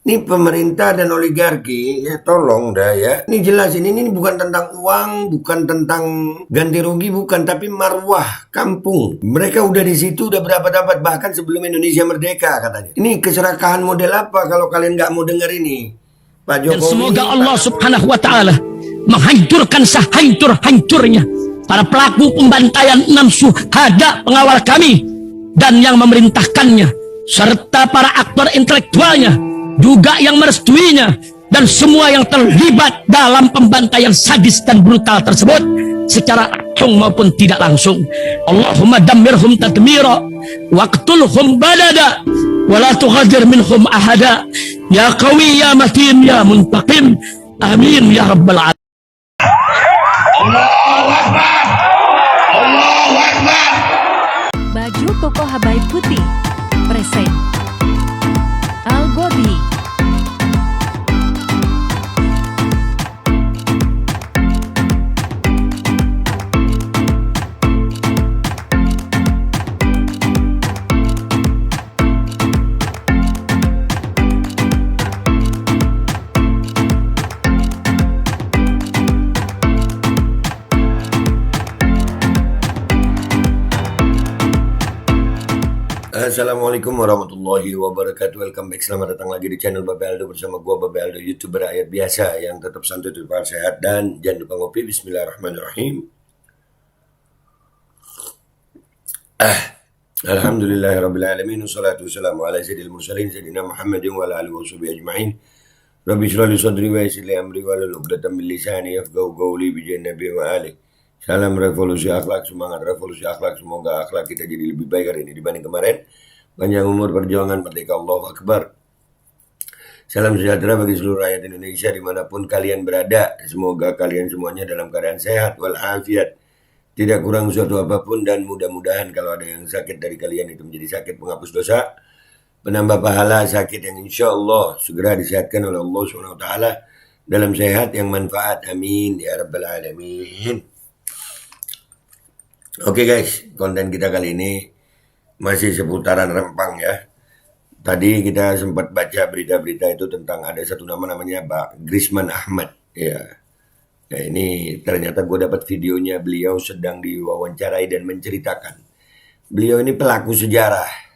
Ini pemerintah dan oligarki, ya tolong dah ya. Ini jelasin, ini bukan tentang uang, bukan tentang ganti rugi, bukan. Tapi marwah kampung. Mereka udah di situ, udah berapa dapat. Bahkan sebelum Indonesia merdeka katanya. Ini keserakahan model apa kalau kalian nggak mau dengar ini? Pak Jokowi. Dan semoga Allah subhanahu wa ta'ala menghancurkan sehancur-hancurnya para pelaku pembantaian 6 syuhada pengawal kami dan yang memerintahkannya, serta para aktor intelektualnya juga yang merestuinya, dan semua yang terlibat dalam pembantaian sadis dan brutal tersebut secara langsung maupun tidak langsung. Allahumma dammirhum tadmira waqtulhum balada wala tughadir minhum ahada ya qawi ya matin ya muntaqim amin ya rabbal alamin. Allahu Akbar. Allahu Akbar. Baju koko Habaib putih present Al Godi. Assalamualaikum warahmatullahi wabarakatuh. Welcome back, selamat datang lagi di channel Babe Aldo bersama gua Babe Aldo, YouTuber rakyat biasa yang tetap santai, tetap sehat, dan jangan lupa ngopi. Bismillahirrahmanirrahim. Alhamdulillahirrabbilalamin. Wassalatu wassalamu ala sayyidil mursalin Sayyidina Muhammadin wa ala alihi wa sahbihi ajma'in. Rabbi shrah li sadri wa yassir li amri wa hlul 'uqdatam min lisani yafqahu qawli bi nabi wa ali. Salam revolusi akhlak, semangat revolusi akhlak. Semoga akhlak kita jadi lebih baik hari ini dibanding kemarin. Panjang umur, perjuangan, merdeka, Allahu Akbar. Salam sejahtera bagi seluruh rakyat Indonesia dimanapun kalian berada. Semoga kalian semuanya dalam keadaan sehat walafiat, tidak kurang suatu apapun, dan mudah-mudahan kalau ada yang sakit dari kalian itu menjadi sakit penghapus dosa, penambah pahala, sakit yang insya Allah segera disehatkan oleh Allah SWT dalam sehat yang manfaat. Amin ya rabbal alamin. Oke guys, konten kita kali ini masih seputaran Rempang ya. Tadi kita sempat baca berita-berita itu tentang ada satu nama namanya Pak Grisman Ahmad ya. Nah ini ternyata gue dapat videonya, beliau sedang diwawancarai dan menceritakan. Beliau ini pelaku sejarah.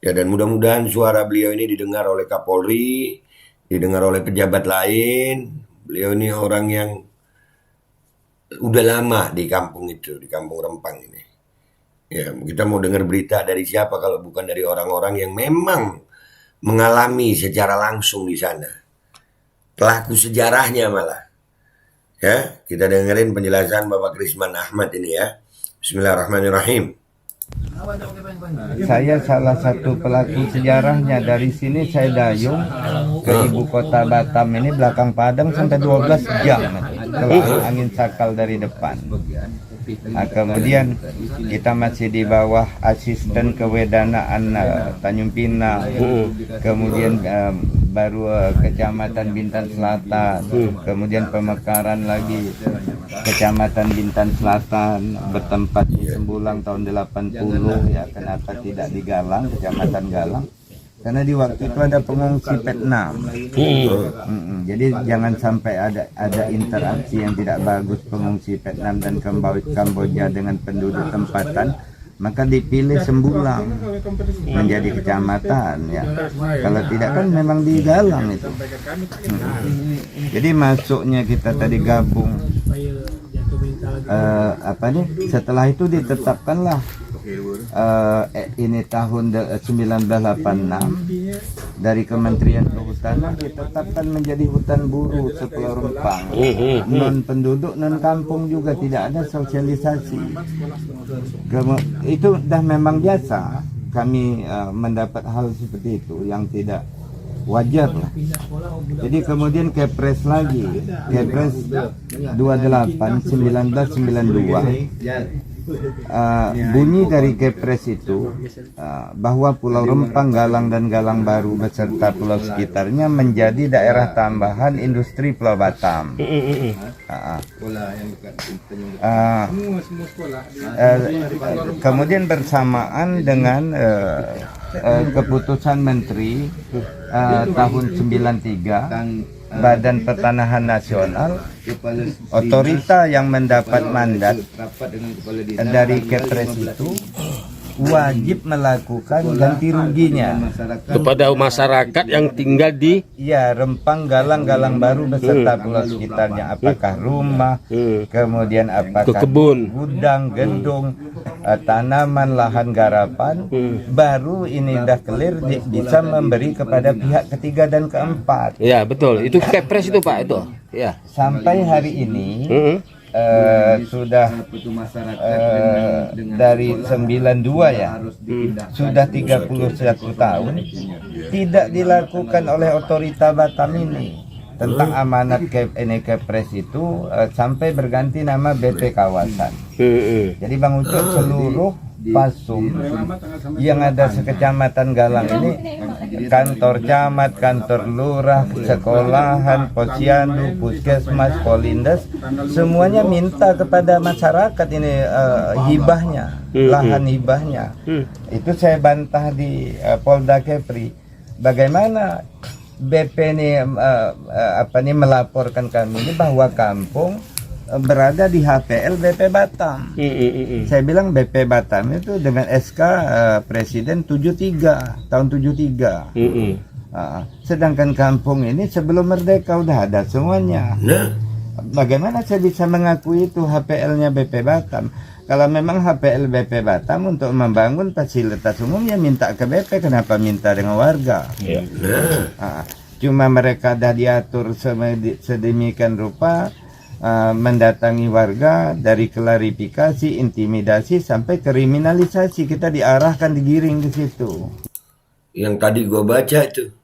Ya, dan mudah-mudahan suara beliau ini didengar oleh Kapolri, didengar oleh pejabat lain. Beliau ini orang yang udah lama di kampung itu, di kampung Rempang ini. Ya, kita mau dengar berita dari siapa kalau bukan dari orang-orang yang memang mengalami secara langsung di sana. Pelaku sejarahnya malah. Ya, kita dengerin penjelasan Bapak Grisman Ahmad ini ya. Bismillahirrahmanirrahim. Saya salah satu pelaku sejarahnya. Dari sini saya dayung ke ibu kota Batam ini, belakang Padang, sampai 12 jam kalau angin sakal dari depan. Nah, kemudian kita masih di bawah asisten kewedanaan Tanjung Pinang, kemudian baru Kecamatan Bintan Selatan, kemudian pemekaran lagi Kecamatan Bintan Selatan, bertempat di Sembulang tahun 80 ya. Kenapa tidak di Galang, Kecamatan Galang? Karena di waktu itu ada pengungsi Vietnam. Jadi jangan sampai ada interaksi yang tidak bagus pengungsi Vietnam dan Kamboja dengan penduduk tempatan, maka dipilih Sembulang menjadi kecamatan ya. Kalau tidak kan memang di Galang itu. Jadi masuknya kita tadi gabung setelah itu ditetapkanlah ini tahun 1986 dari Kementerian Kehutanan ditetapkan menjadi hutan buru Sepulau Rempang. Non penduduk, non kampung juga, tidak ada sosialisasi. Itu dah memang biasa kami mendapat hal seperti itu yang tidak wajar lah. Jadi kemudian Kepres lagi, Kepres 28/1992. Bunyi dari Kepres itu bahwa Pulau Rempang, Galang, dan Galang Baru beserta pulau sekitarnya menjadi daerah tambahan industri Pulau Batam. Kemudian bersamaan dengan keputusan menteri tahun 93 Badan Pertanahan Nasional, otorita yang mendapat mandat dari Kepres itu wajib melakukan ganti ruginya kepada masyarakat yang tinggal di ya Rempang, Galang Baru beserta pulau sekitarnya, apakah rumah, kemudian apakah kebun, gudang, gedung, tanaman, lahan garapan, baru ini dah clear bisa memberi kepada pihak ketiga dan keempat. ya betul, itu Kepres itu Pak itu ya. Sampai hari ini sudah dari 92 ya, sudah 31 tahun tidak dilakukan oleh otorita Batam ini tentang amanat Kepres itu, sampai berganti nama BP Kawasan. Jadi Bang Ucok, seluruh Pasum yang ada sekecamatan Galang ini, kantor camat, kantor lurah, sekolahan, posyandu, puskesmas, polindes, semuanya minta kepada masyarakat ini hibahnya, lahan hibahnya. Itu saya bantah di Polda Kepri. Bagaimana BP ini melaporkan kami ini bahwa kampung berada di HPL BP Batam. Saya bilang BP Batam itu dengan SK Presiden 73 tahun 73. Sedangkan kampung ini sebelum merdeka udah ada semuanya. Bagaimana saya bisa mengakui itu HPL-nya BP Batam? Kalau memang HPL BP Batam untuk membangun fasilitas umum ya minta ke BP, kenapa minta dengan warga? Cuma mereka dah diatur sedemikian rupa, mendatangi warga, dari klarifikasi, intimidasi sampai kriminalisasi, kita diarahkan, digiring ke situ. Yang tadi gue baca itu,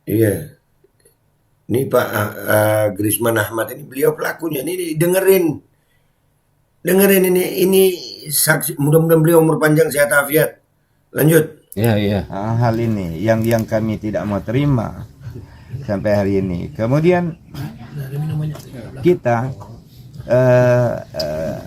iya, ini Pak Grisman Ahmad ini beliau pelakunya, ini dengerin ini saksi, mudah-mudahan beliau umur panjang sehat afiat. Lanjut. Iya. Hal ini yang kami tidak mau terima sampai hari ini. Kemudian kita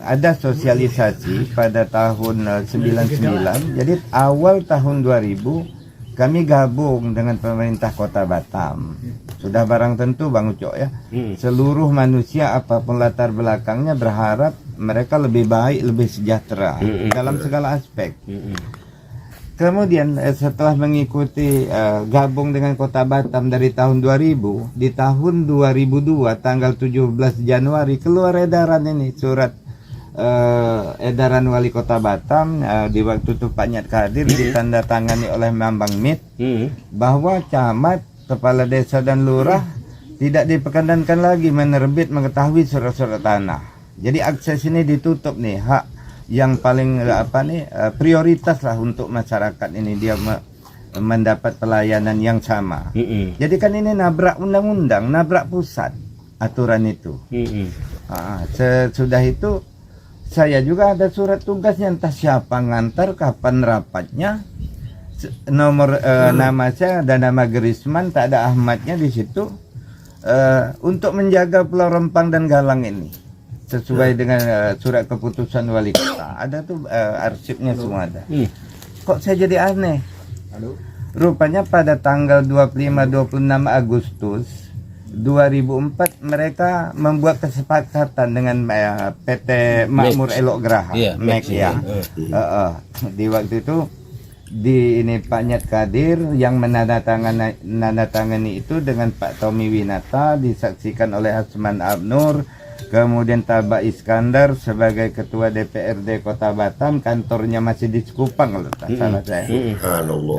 ada sosialisasi pada tahun 99. Jadi awal tahun 2000 kami gabung dengan pemerintah Kota Batam. Sudah barang tentu Bang Ucok ya, seluruh manusia apapun latar belakangnya berharap mereka lebih baik, lebih sejahtera dalam segala aspek. Kemudian setelah mengikuti gabung dengan Kota Batam dari tahun 2000, di tahun 2002 tanggal 17 Januari keluar edaran ini, surat edaran Wali Kota Batam di waktu itu Pak Nyat Kadir, ditandatangani oleh Mambang Mit, bahwa camat, kepala desa dan lurah tidak diperkenankan lagi menerbit mengetahui surat-surat tanah. Jadi akses ini ditutup nih, hak yang paling prioritas lah untuk masyarakat ini, dia mendapat pelayanan yang sama. Jadi kan ini nabrak undang-undang, nabrak pusat aturan itu. Sesudah itu saya juga ada surat tugasnya, entah siapa ngantar, kapan rapatnya, nomor nama saya dan nama Grisman, tak ada Ahmadnya di situ, untuk menjaga Pulau Rempang dan Galang ini sesuai dengan surat keputusan wali kota. Ada tuh arsipnya semua ada. Kok saya jadi aneh? Rupanya pada tanggal 25-26 Agustus 2004 mereka membuat kesepakatan dengan PT Makmur Elok Graha, MEK ya. Di waktu itu ini Pak Nyat Kadir yang menandatangani itu dengan Pak Tommy Winata, disaksikan oleh Asman Abnur, kemudian Taba Iskandar sebagai ketua DPRD Kota Batam, kantornya masih di Sekupang kalau tak salah saya.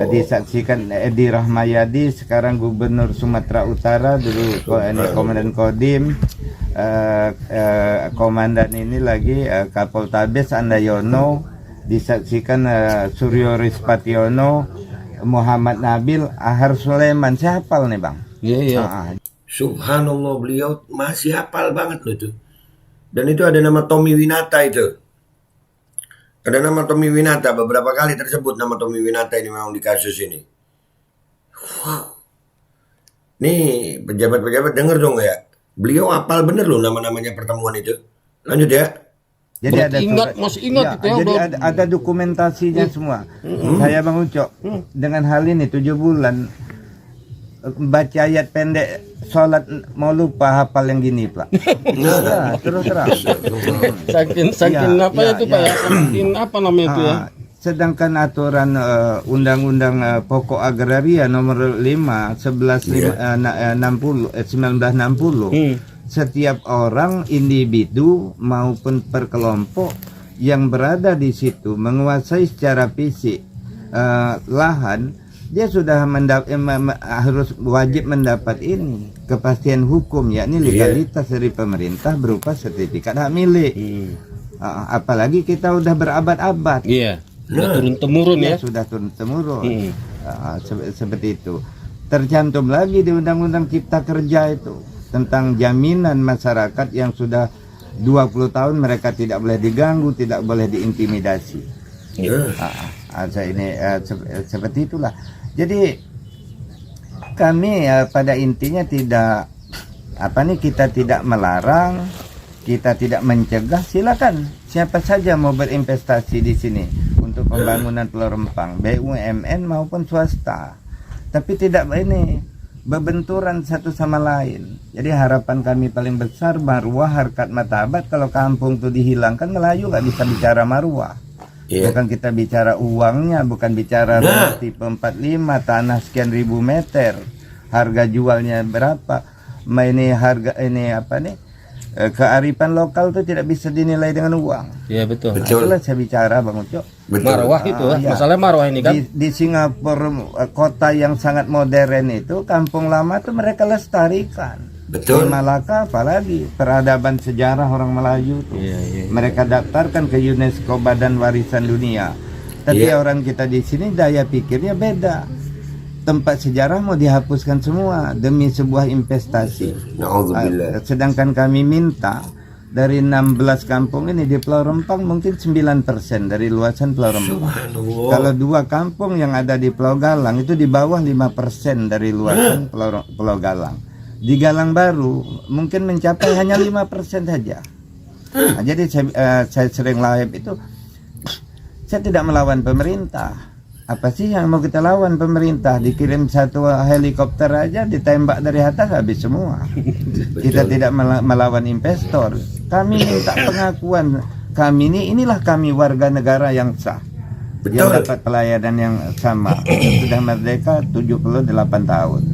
Disaksikan Edi Rahmayadi, sekarang Gubernur Sumatera Utara, dulu Komandan Kodim, Komandan ini lagi Kapoltabes Andayono, disaksikan Suryo Rispationo, Muhammad Nabil, Ahar Sulaiman. Saya hafal nih Bang. Iya. Subhanallah, beliau masih hafal banget loh itu. Dan itu ada nama Tommy Winata itu. Ada nama Tommy Winata, beberapa kali tersebut nama Tommy Winata ini memang di kasus ini. Wow. Nih pejabat-pejabat denger dong ya. Beliau hafal bener loh nama-namanya pertemuan itu. Lanjut ya. Jadi Berarti masih ingat ya, itu ya, jadi udah- ada dokumentasinya semua. Saya Bang Ucok dengan hal ini 7 bulan baca ayat pendek sholat mau lupa hafal yang gini Pak. Ya, terus terang. Saking Ya, apa ya itu Pak ya. ya? Saking apa namanya itu ya? Sedangkan aturan Undang-Undang Pokok Agraria nomor 5 1960 setiap orang individu maupun perkelompok yang berada di situ menguasai secara fisik lahan, dia sudah harus wajib mendapat ini kepastian hukum, yakni legalitas dari pemerintah berupa sertifikat hak milik. Apalagi kita udah berabad-abad. Iya. Sudah turun temurun ya. Sudah turun temurun. Seperti itu. Tercantum lagi di Undang-Undang Cipta Kerja itu tentang jaminan masyarakat yang sudah 20 tahun mereka tidak boleh diganggu, tidak boleh diintimidasi. Seperti itulah. Jadi kami pada intinya tidak kita tidak melarang, kita tidak mencegah, silakan siapa saja mau berinvestasi di sini untuk pembangunan Pulau Rempang, BUMN maupun swasta. Tapi tidak berbenturan satu sama lain. Jadi harapan kami paling besar marwah harkat martabat. Kalau kampung itu dihilangkan, Melayu nggak bisa bicara marwah. Bukan kita bicara uangnya, bukan bicara tipe 45 tanah sekian ribu meter, harga jualnya berapa. Ini harga ini apa nih? Kearifan lokal itu tidak bisa dinilai dengan uang. Iya betul. Itulah saya bicara Bang Ucok. Marwah itu ya. masalahnya marwah ini kan. Di Singapura, kota yang sangat modern itu, kampung lama itu mereka lestarikan. Betul. Di Malaka apalagi peradaban sejarah orang Melayu tuh. Mereka daftarkan ke UNESCO Badan Warisan Dunia. Tapi orang kita di sini daya pikirnya beda. Tempat sejarah mau dihapuskan semua demi sebuah investasi. Na'udzubillah. Sedangkan kami minta dari 16 kampung ini di Pulau Rempang mungkin 9% dari luasan Pulau Rempang. Kalau 2 kampung yang ada di Pulau Galang itu di bawah 5% dari luasan Pulau Galang. Di Galang Baru mungkin mencapai hanya 5% saja. Nah, jadi saya sering live itu, saya tidak melawan pemerintah. Apa sih yang mau kita lawan pemerintah? Dikirim satu helikopter aja ditembak dari atas habis semua. Kita tidak melawan investor. Kami minta pengakuan. Inilah kami warga negara yang sah. Yang dapat pelayanan yang sama. Sudah merdeka 78 tahun.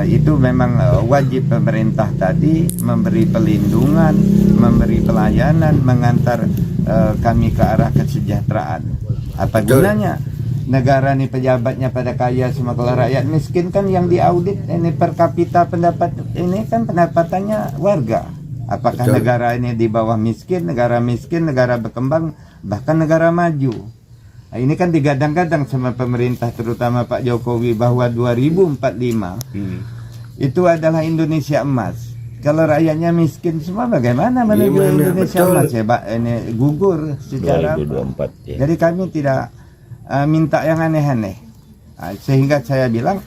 Itu memang wajib pemerintah tadi memberi pelindungan, memberi pelayanan, mengantar kami ke arah kesejahteraan. Apa gunanya negara ini pejabatnya pada kaya semua, kalau rakyat miskin kan yang diaudit ini per kapita pendapat ini kan pendapatannya warga. Apakah negara ini di bawah miskin, negara berkembang, bahkan negara maju? Nah, ini kan digadang-gadang sama pemerintah terutama Pak Jokowi bahwa 2045 itu adalah Indonesia emas. Kalau rakyatnya miskin semua bagaimana menuju Indonesia emas ya Pak? Ini gugur secara 2024 ya. Jadi kami tidak minta yang aneh-aneh. Sehingga saya bilang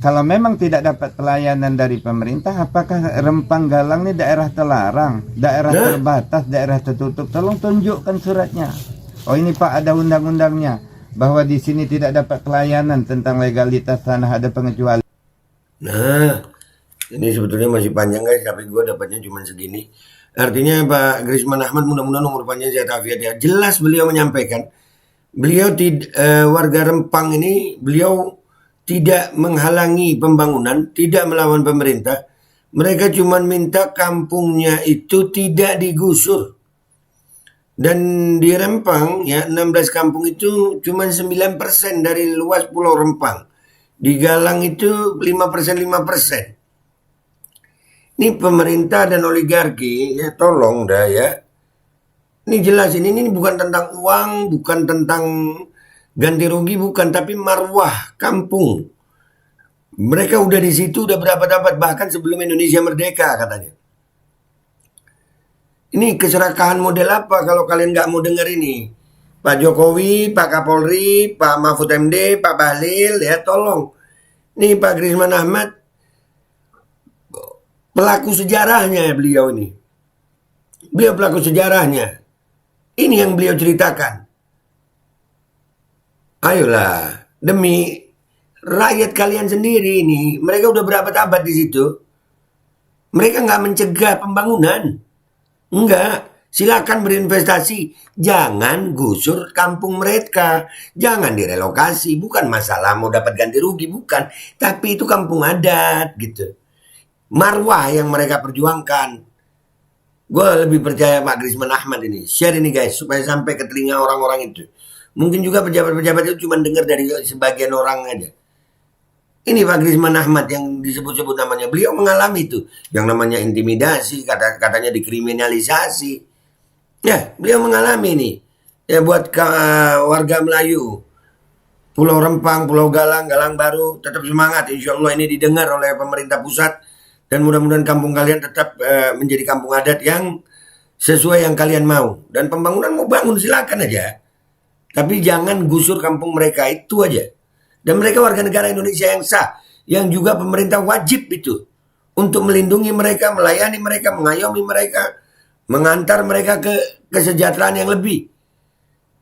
kalau memang tidak dapat pelayanan dari pemerintah, apakah Rempang Galang ini daerah terlarang, daerah terbatas, daerah tertutup? Tolong tunjukkan suratnya. Oh ini Pak ada undang-undangnya bahwa di sini tidak dapat pelayanan tentang legalitas tanah, ada pengecualian. Nah, ini sebetulnya masih panjang guys, tapi gue dapatnya cuma segini. Artinya Pak Grisman Ahmad, mudah-mudahan umur panjang sehat afiat ya. Jelas beliau menyampaikan, beliau warga Rempang ini, beliau tidak menghalangi pembangunan, tidak melawan pemerintah. Mereka cuma minta kampungnya itu tidak digusur. Dan di Rempang ya 16 kampung itu cuma 9% dari luas Pulau Rempang. Di Galang itu 5%. Ini pemerintah dan oligarki ya tolong dah ya. Ini jelas ini bukan tentang uang, bukan tentang ganti rugi, bukan, tapi marwah kampung. Mereka udah di situ udah berabad-abad, bahkan sebelum Indonesia merdeka katanya. Ini keserakahan model apa kalau kalian nggak mau dengar ini? Pak Jokowi, Pak Kapolri, Pak Mahfud MD, Pak Bahlil ya tolong. Nih Pak Grisman Ahmad, pelaku sejarahnya beliau ini. Beliau pelaku sejarahnya. Ini yang beliau ceritakan. Ayolah, demi rakyat kalian sendiri ini. Mereka udah berabad-abad di situ. Mereka nggak mencegah pembangunan. Enggak. Silakan berinvestasi. Jangan gusur kampung mereka. Jangan direlokasi. Bukan masalah mau dapat ganti rugi. Bukan. Tapi itu kampung adat gitu. Marwah yang mereka perjuangkan. Gue lebih percaya Pak Grisman Ahmad ini. Share ini guys. Supaya sampai ke telinga orang-orang itu. Mungkin juga pejabat-pejabat itu cuma dengar dari sebagian orang aja. Ini Pak Grisman Ahmad yang disebut-sebut namanya. Beliau mengalami itu. Yang namanya intimidasi. Katanya dikriminalisasi. Ya, beliau mengalami ini. Ya, buat warga Melayu. Pulau Rempang, Pulau Galang, Galang Baru. Tetap semangat. Insya Allah ini didengar oleh pemerintah pusat. Dan mudah-mudahan kampung kalian tetap menjadi kampung adat yang sesuai yang kalian mau. Dan pembangunan mau bangun silakan aja. Tapi jangan gusur kampung mereka. Itu aja. Dan mereka warga negara Indonesia yang sah. Yang juga pemerintah wajib itu. Untuk melindungi mereka, melayani mereka, mengayomi mereka. Mengantar mereka ke kesejahteraan yang lebih.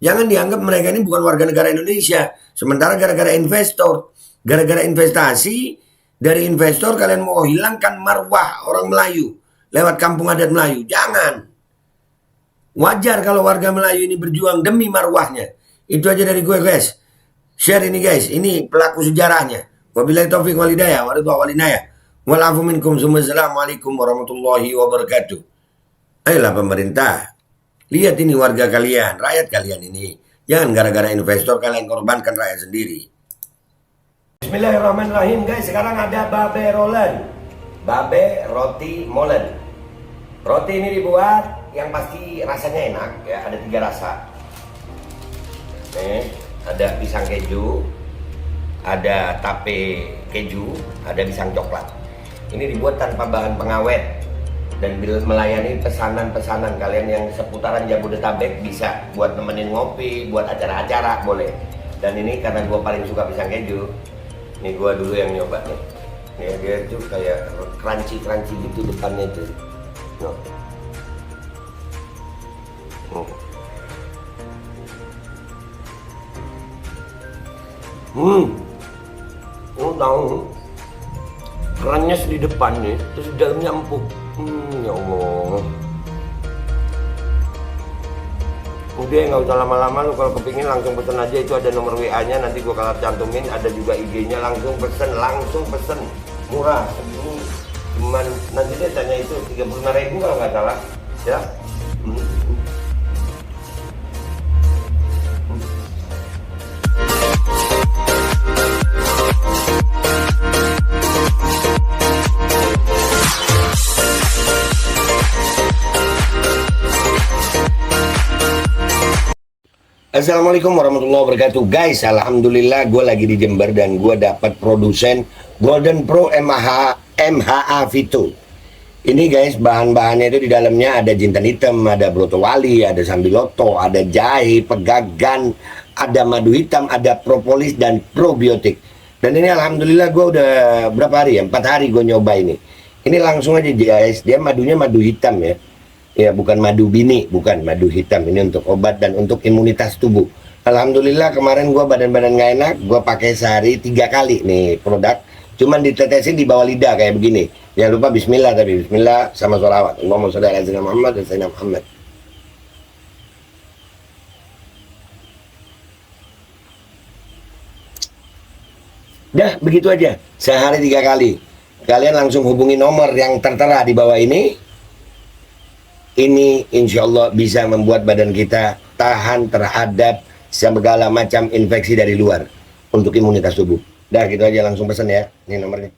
Jangan dianggap mereka ini bukan warga negara Indonesia. Sementara gara-gara investor. Gara-gara investasi. Dari investor kalian mau hilangkan marwah orang Melayu. Lewat kampung adat Melayu. Jangan. Wajar kalau warga Melayu ini berjuang demi marwahnya. Itu aja dari gue guys. Share ini guys. Ini pelaku sejarahnya. Wabillahi taufiq walhidayah. Walafu minkum. Assalamualaikum warahmatullahi wabarakatuh. Ayolah pemerintah. Lihat ini warga kalian. Rakyat kalian ini. Jangan gara-gara investor kalian korbankan rakyat sendiri. Bismillahirrahmanirrahim guys. Sekarang ada babe rolen. Babe roti molen. Roti ini dibuat yang pasti rasanya enak ya. Ada 3 rasa. Nih, ada pisang keju, ada tape keju, ada pisang coklat. Ini dibuat tanpa bahan pengawet dan melayani pesanan-pesanan kalian yang seputaran Jabodetabek. Bisa buat nemenin ngopi, buat acara-acara boleh. Dan ini karena gue paling suka pisang keju, nih gue dulu yang nyoba nih. Nih dia tuh kayak crunchy gitu depannya tuh. No. Tahu kerannya di depan nih, terus di dalamnya empuk. Ya Allah. Udah nggak usah lama-lama, lu kalau kepingin langsung pesen aja. Itu ada nomor WA-nya, nanti gua kalau cantumin. Ada juga IG-nya, langsung pesen. Murah segini. Cuman nanti dia tanya itu 35.000 kalau nggak salah. Ya. Assalamualaikum warahmatullahi wabarakatuh. Guys, alhamdulillah gue lagi di Jember dan gue dapat produsen Golden Pro MHA Vito. Ini guys, bahan-bahannya itu di dalamnya ada jintan hitam, ada broto wali, ada sambiloto, ada jahe, pegagan, ada madu hitam, ada propolis dan probiotik. Dan ini alhamdulillah gue udah berapa hari ya? 4 hari gue nyoba ini. Ini langsung aja guys, dia madunya madu hitam ya. Ya bukan madu bini, bukan madu hitam. Ini untuk obat dan untuk imunitas tubuh. Alhamdulillah kemarin gua badan-badan gak enak, gua pakai sehari 3 kali nih produk. Cuman ditetesin di bawah lidah kayak begini. Jangan lupa bismillah, tapi bismillah sama sholawat. Allahumma sholli ala sayyidina Muhammad dan sayyidina Muhammad. Dah begitu aja, sehari 3 kali. Kalian langsung hubungi nomor yang tertera di bawah ini. Ini insya Allah bisa membuat badan kita tahan terhadap segala macam infeksi dari luar untuk imunitas tubuh. Dah gitu aja, langsung pesan ya. Ini nomornya.